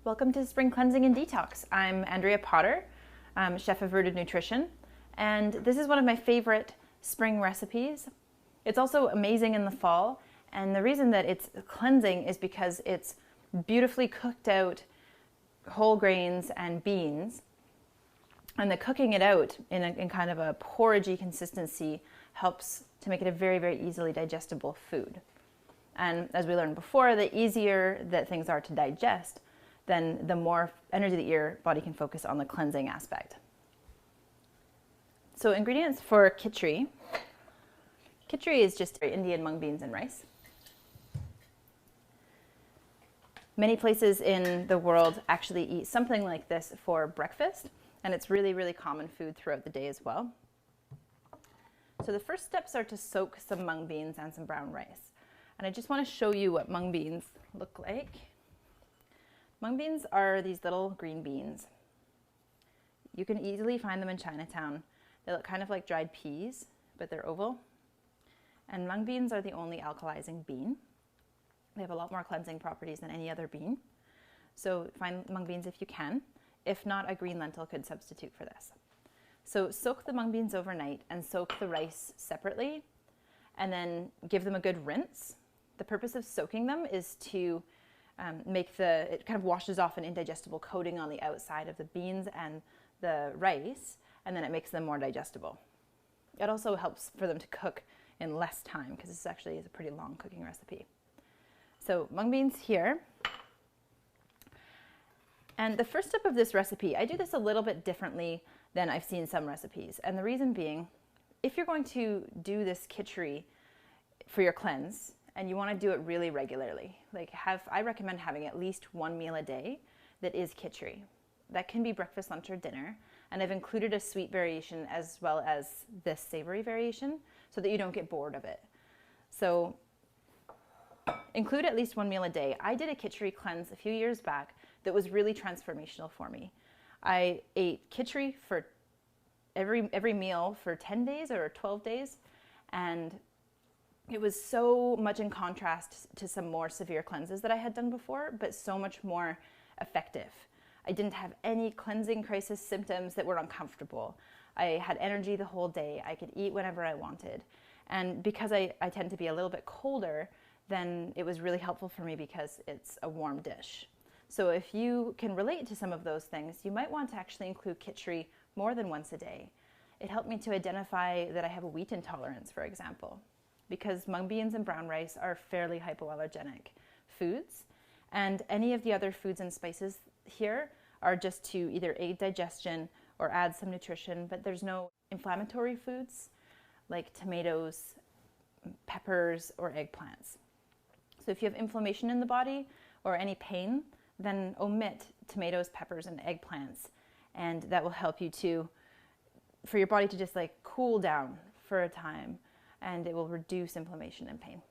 Welcome to Spring Cleansing and Detox. I'm Andrea Potter, I'm chef of Rooted Nutrition, and this is one of my favorite spring recipes. It's also amazing in the fall, and the reason that it's cleansing is because it's beautifully cooked out whole grains and beans, and the cooking it out in kind of a porridgey consistency helps to make it a very, very easily digestible food. And as we learned before, the easier that things are to digest, then the more energy that your body can focus on the cleansing aspect. So ingredients for Kitchari. Kitchari is just Indian mung beans and rice. Many places in the world actually eat something like this for breakfast, and it's really, really common food throughout the day as well. So the first steps are to soak some mung beans and some brown rice. And I just want to show you what mung beans look like. Mung beans are these little green beans. You can easily find them in Chinatown. They look kind of like dried peas, but they're oval. And mung beans are the only alkalizing bean. They have a lot more cleansing properties than any other bean. So find mung beans if you can. If not, a green lentil could substitute for this. So soak the mung beans overnight and soak the rice separately, and then give them a good rinse. The purpose of soaking them is to it kind of washes off an indigestible coating on the outside of the beans and the rice, and then it makes them more digestible. It also helps for them to cook in less time because this actually is a pretty long cooking recipe. So mung beans here. And the first step of this recipe, I do this a little bit differently than I've seen some recipes. And the reason being, if you're going to do this Kitchari for your cleanse, and you want to do it really regularly, I recommend having at least one meal a day that is Kitchari. That can be breakfast, lunch, or dinner. And I've included a sweet variation as well as this savory variation so that you don't get bored of it. So include at least one meal a day. I did a Kitchari cleanse a few years back that was really transformational for me. I ate Kitchari for every meal for 10 days or 12 days, and it was so much in contrast to some more severe cleanses that I had done before, but so much more effective. I didn't have any cleansing crisis symptoms that were uncomfortable. I had energy the whole day. I could eat whenever I wanted. And because I tend to be a little bit colder, then it was really helpful for me because it's a warm dish. So if you can relate to some of those things, you might want to actually include Kitchari more than once a day. It helped me to identify that I have a wheat intolerance, for example, because mung beans and brown rice are fairly hypoallergenic foods, and any of the other foods and spices here are just to either aid digestion or add some nutrition, but there's no inflammatory foods like tomatoes, peppers, or eggplants. So if you have inflammation in the body or any pain, then omit tomatoes, peppers, and eggplants, and that will help you for your body to just cool down for a time, and it will reduce inflammation and pain.